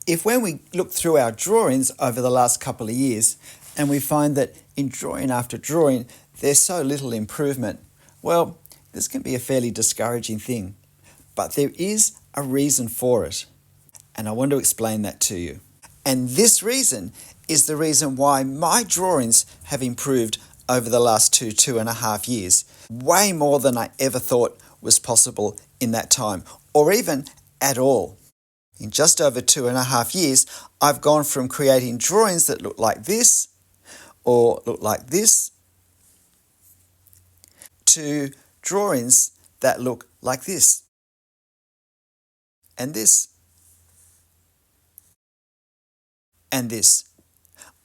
If when we look through our drawings over the last couple of years and we find that in drawing after drawing there's so little improvement, well, this can be a fairly discouraging thing. But there is a reason for it, and I want to explain that to you. And this reason is the reason why my drawings have improved over the last 2.5 years, way more than I ever thought was possible in that time, or even at all. In just over 2.5 years, I've gone from creating drawings that look like this, or look like this, to drawings that look like this, and this, and this.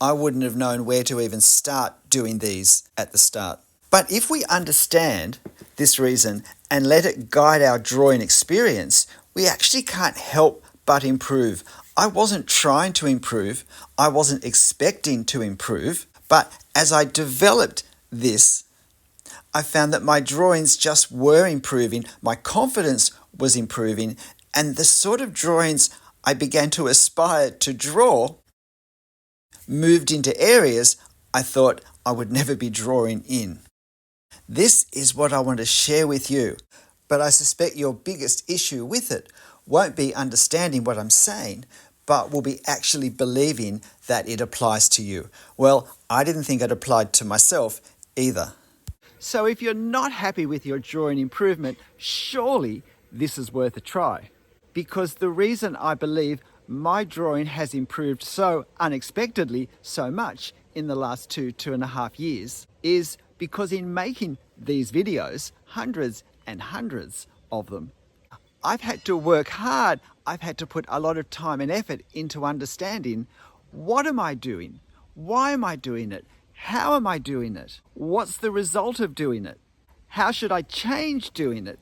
I wouldn't have known where to even start doing these at the start. But if we understand this reason and let it guide our drawing experience, we actually can't help but improve. I wasn't trying to improve, I wasn't expecting to improve, but as I developed this, I found that my drawings just were improving, my confidence was improving, and the sort of drawings I began to aspire to draw moved into areas I thought I would never be drawing in. This is what I want to share with you, but I suspect your biggest issue with it won't be understanding what I'm saying, but will be actually believing that it applies to you. Well, I didn't think it applied to myself either. So if you're not happy with your drawing improvement, surely this is worth a try. Because the reason I believe my drawing has improved so unexpectedly so much in the last 2.5 years is because in making these videos, hundreds and hundreds of them, I've had to work hard. I've had to put a lot of time and effort into understanding, what am I doing? Why am I doing it? How am I doing it? What's the result of doing it? How should I change doing it?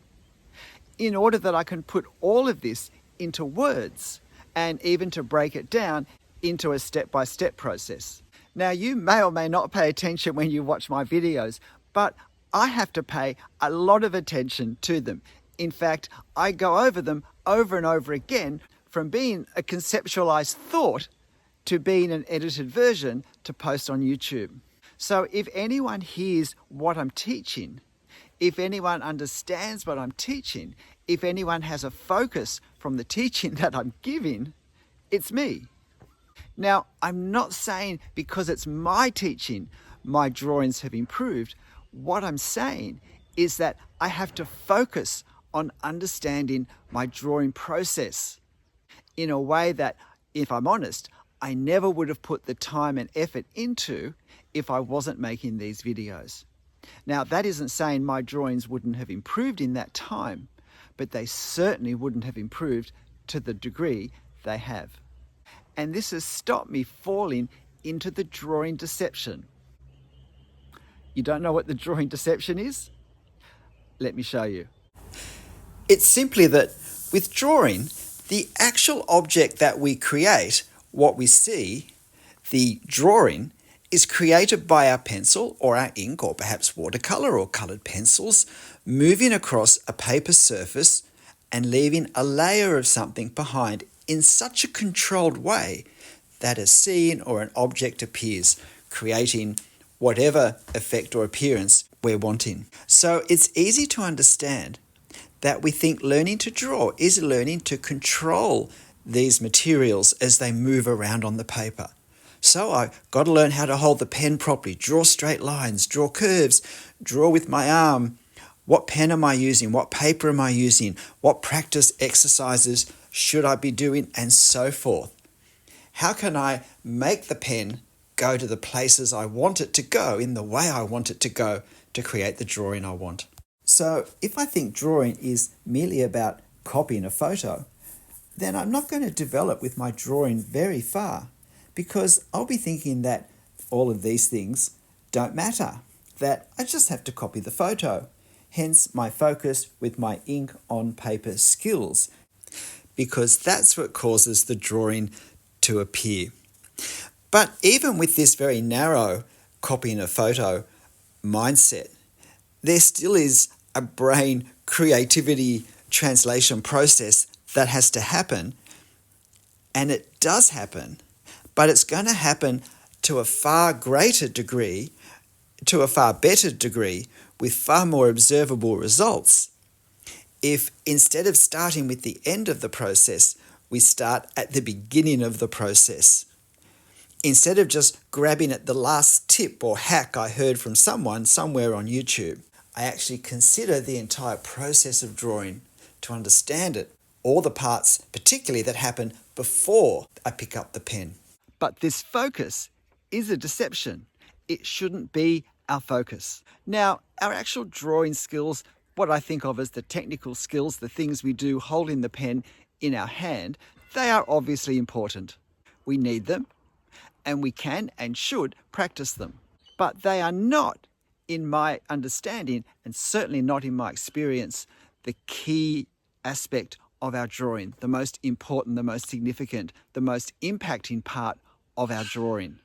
In order that I can put all of this into words and even to break it down into a step-by-step process. Now, you may or may not pay attention when you watch my videos, but I have to pay a lot of attention to them. In fact, I go over them over and over again, from being a conceptualized thought to being an edited version to post on YouTube. So if anyone hears what I'm teaching, if anyone understands what I'm teaching, if anyone has a focus from the teaching that I'm giving, it's me. Now, I'm not saying because it's my teaching, my drawings have improved. What I'm saying is that I have to focus on understanding my drawing process in a way that, if I'm honest, I never would have put the time and effort into if I wasn't making these videos. Now, that isn't saying my drawings wouldn't have improved in that time, but they certainly wouldn't have improved to the degree they have. And this has stopped me falling into the drawing deception. You don't know what the drawing deception is? Let me show you. It's simply that with drawing, the actual object that we create, what we see, the drawing, is created by our pencil or our ink or perhaps watercolor or colored pencils moving across a paper surface and leaving a layer of something behind in such a controlled way that a scene or an object appears, creating whatever effect or appearance we're wanting. So it's easy to understand that we think learning to draw is learning to control these materials as they move around on the paper. So I've got to learn how to hold the pen properly, draw straight lines, draw curves, draw with my arm. What pen am I using? What paper am I using? What practice exercises should I be doing? And so forth. How can I make the pen go to the places I want it to go in the way I want it to go to create the drawing I want? So if I think drawing is merely about copying a photo, then I'm not going to develop with my drawing very far, because I'll be thinking that all of these things don't matter, that I just have to copy the photo. Hence my focus with my ink on paper skills, because that's what causes the drawing to appear. But even with this very narrow copying a photo mindset, there still is a brain creativity translation process that has to happen. And it does happen, but it's going to happen to a far greater degree, to a far better degree, with far more observable results if instead of starting with the end of the process, we start at the beginning of the process. Instead of just grabbing at the last tip or hack I heard from someone somewhere on YouTube, I actually consider the entire process of drawing to understand it, all the parts particularly that happen before I pick up the pen. But this focus is a deception. It shouldn't be our focus. Now, our actual drawing skills, what I think of as the technical skills, the things we do holding the pen in our hand, they are obviously important. We need them, and we can and should practice them. But they are not, in my understanding, and certainly not in my experience, the key aspect of our drawing, the most important, the most significant, the most impacting part of our drawing.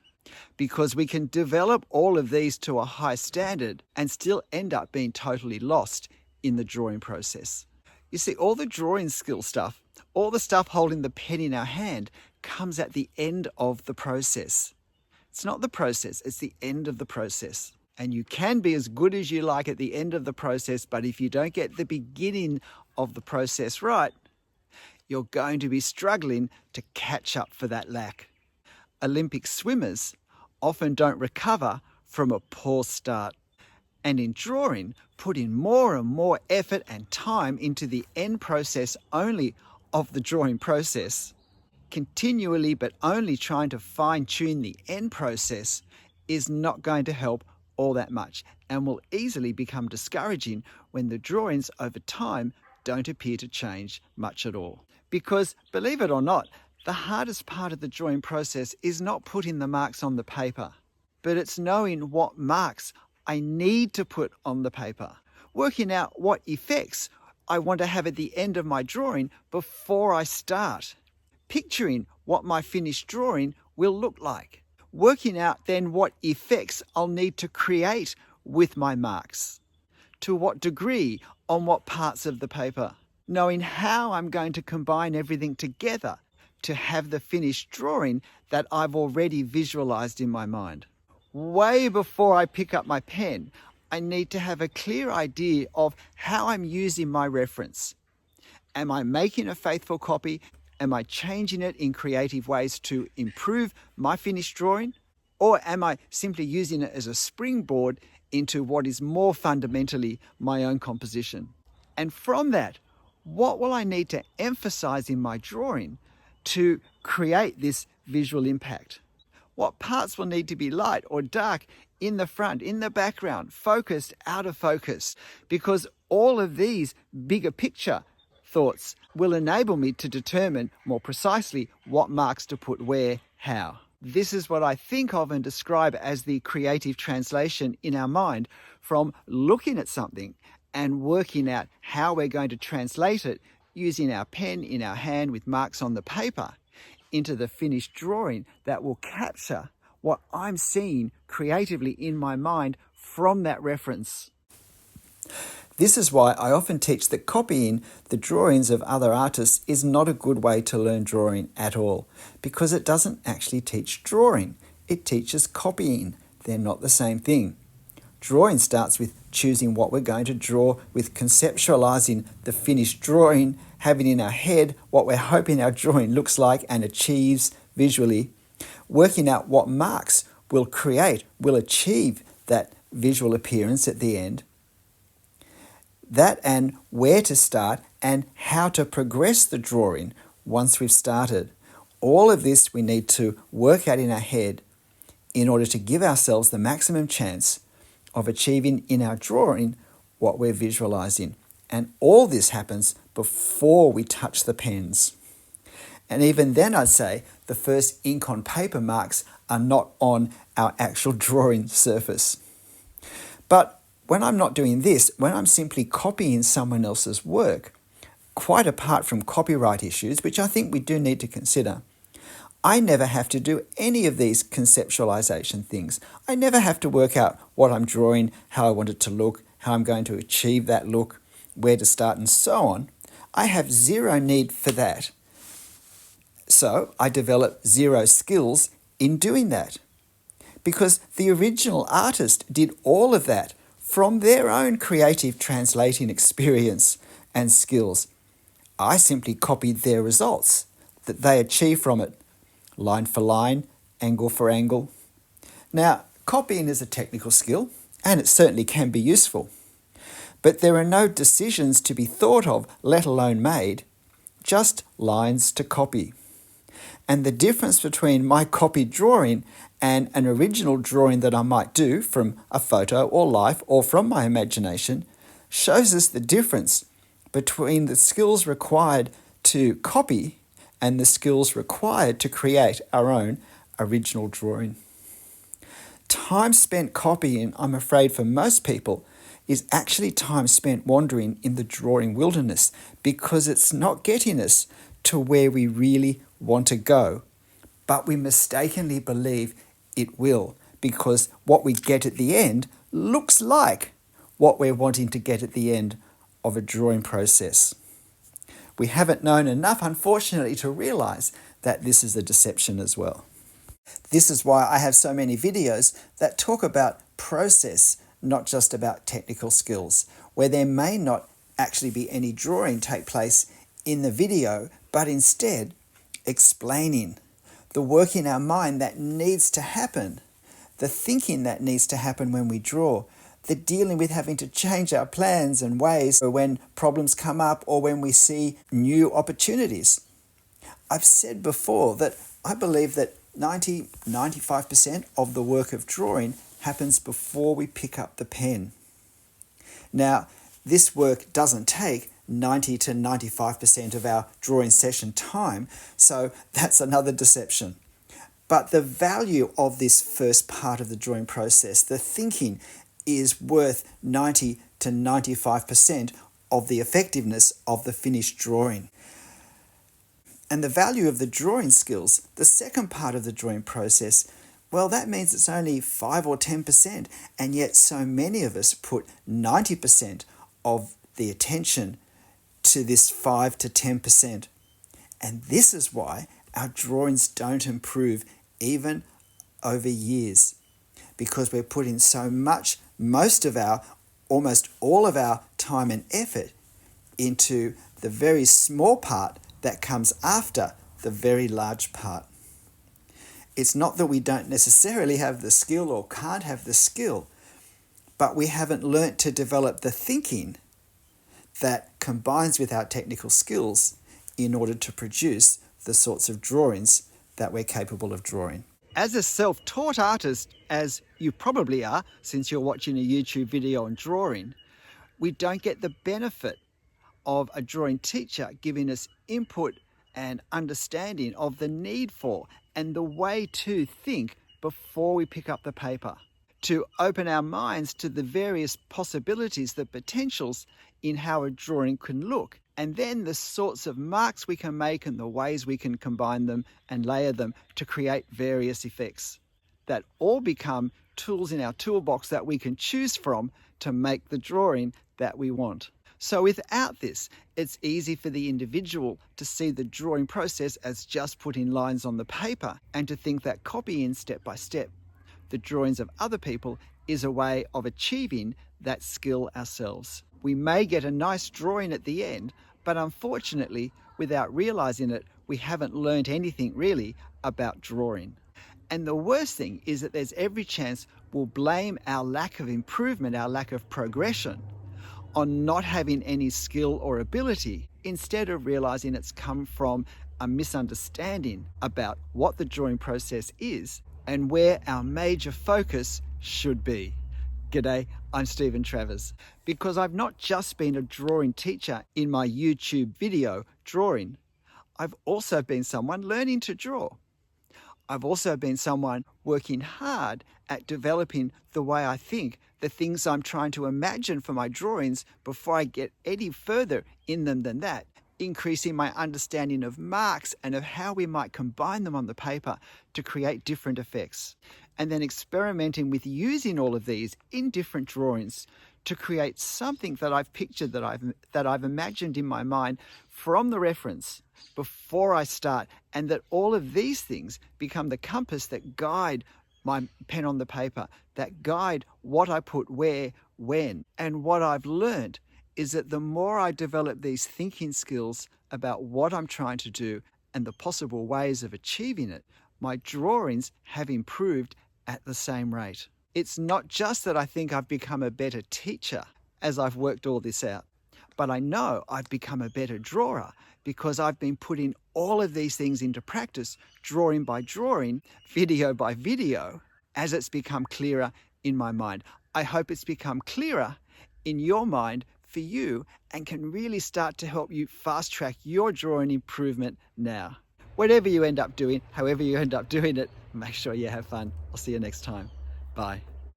Because we can develop all of these to a high standard and still end up being totally lost in the drawing process. You see, all the drawing skill stuff, all the stuff holding the pen in our hand, comes at the end of the process. It's not the process, it's the end of the process. And you can be as good as you like at the end of the process, but if you don't get the beginning of the process right, you're going to be struggling to catch up for that lack. Olympic swimmers often don't recover from a poor start. And in drawing, put in more and more effort and time into the end process only of the drawing process. Continually but only trying to fine-tune the end process is not going to help all that much and will easily become discouraging when the drawings over time don't appear to change much at all. Because, believe it or not, the hardest part of the drawing process is not putting the marks on the paper, but it's knowing what marks I need to put on the paper, working out what effects I want to have at the end of my drawing before I start, picturing what my finished drawing will look like, working out then what effects I'll need to create with my marks, to what degree, on what parts of the paper, knowing how I'm going to combine everything together to have the finished drawing that I've already visualized in my mind. Way before I pick up my pen, I need to have a clear idea of how I'm using my reference. Am I making a faithful copy? Am I changing it in creative ways to improve my finished drawing? Or am I simply using it as a springboard into what is more fundamentally my own composition? And from that, what will I need to emphasize in my drawing to create this visual impact? What parts will need to be light or dark in the front, in the background, focused, out of focus? Because all of these bigger picture thoughts will enable me to determine more precisely what marks to put where, how. This is what I think of and describe as the creative translation in our mind from looking at something and working out how we're going to translate it using our pen in our hand with marks on the paper into the finished drawing that will capture what I'm seeing creatively in my mind from that reference. This is why I often teach that copying the drawings of other artists is not a good way to learn drawing at all, because it doesn't actually teach drawing. It teaches copying. They're not the same thing. Drawing starts with choosing what we're going to draw, with conceptualizing the finished drawing, having in our head what we're hoping our drawing looks like and achieves visually, working out what marks will achieve that visual appearance at the end, that and where to start and how to progress the drawing once we've started. All of this we need to work out in our head in order to give ourselves the maximum chance of achieving in our drawing what we're visualizing. And all this happens before we touch the pens. And even then I'd say the first ink on paper marks are not on our actual drawing surface. But when I'm not doing this, when I'm simply copying someone else's work, quite apart from copyright issues, which I think we do need to consider, I never have to do any of these conceptualization things. I never have to work out what I'm drawing, how I want it to look, how I'm going to achieve that look, where to start, and so on. I have zero need for that. So I developed zero skills in doing that, because the original artist did all of that from their own creative translating experience and skills. I simply copied their results that they achieved from it, line for line, angle for angle. Now, copying is a technical skill, and it certainly can be useful. But there are no decisions to be thought of, let alone made, just lines to copy. And the difference between my copied drawing and an original drawing that I might do from a photo or life or from my imagination shows us the difference between the skills required to copy and the skills required to create our own original drawing. Time spent copying, I'm afraid for most people, is actually time spent wandering in the drawing wilderness, because it's not getting us to where we really want to go. But we mistakenly believe it will, because what we get at the end looks like what we're wanting to get at the end of a drawing process. We haven't known enough, unfortunately, to realize that this is a deception as well. This is why I have so many videos that talk about process, not just about technical skills, where there may not actually be any drawing take place in the video, but instead explaining the work in our mind that needs to happen, the thinking that needs to happen when we draw, the dealing with having to change our plans and ways when problems come up or when we see new opportunities. I've said before that I believe that 95% of the work of drawing happens before we pick up the pen. Now, this work doesn't take 90 to 95% of our drawing session time, so that's another deception. But the value of this first part of the drawing process, the thinking, is worth 90 to 95% of the effectiveness of the finished drawing. And the value of the drawing skills, the second part of the drawing process, well, that means it's only 5 or 10%, and yet so many of us put 90% of the attention to this 5 to 10%. And this is why our drawings don't improve even over years, because we're putting so much, almost all of our time and effort into the very small part that comes after the very large part. It's not that we don't necessarily have the skill or can't have the skill, but we haven't learnt to develop the thinking that combines with our technical skills in order to produce the sorts of drawings that we're capable of drawing. As a self-taught artist, as you probably are since you're watching a YouTube video on drawing, we don't get the benefit of a drawing teacher giving us input and understanding of the need for and the way to think before we pick up the paper, to open our minds to the various possibilities, the potentials in how a drawing can look, and then the sorts of marks we can make and the ways we can combine them and layer them to create various effects that all become tools in our toolbox that we can choose from to make the drawing that we want. So without this, it's easy for the individual to see the drawing process as just putting lines on the paper and to think that copying step by step the drawings of other people is a way of achieving that skill ourselves. We may get a nice drawing at the end, but unfortunately, without realizing it, we haven't learned anything really about drawing. And the worst thing is that there's every chance we'll blame our lack of improvement, our lack of progression, on not having any skill or ability, instead of realizing it's come from a misunderstanding about what the drawing process is and where our major focus should be. G'day, I'm Travers. Because I've not just been a drawing teacher in my YouTube video drawing, I've also been someone learning to draw. I've also been someone working hard at developing the way I think, the things I'm trying to imagine for my drawings before I get any further in them than that, increasing my understanding of marks and of how we might combine them on the paper to create different effects, and then experimenting with using all of these in different drawings to create something that I've pictured, that I've imagined in my mind from the reference before I start, and that all of these things become the compass that guide my pen on the paper, that guide what I put where, when. And what I've learned is that the more I develop these thinking skills about what I'm trying to do and the possible ways of achieving it, my drawings have improved at the same rate. It's not just that I think I've become a better teacher as I've worked all this out, but I know I've become a better drawer because I've been putting all of these things into practice, drawing by drawing, video by video, as it's become clearer in my mind. I hope it's become clearer in your mind for you and can really start to help you fast track your drawing improvement now. Whatever you end up doing, however you end up doing it, make sure you have fun. I'll see you next time. Bye.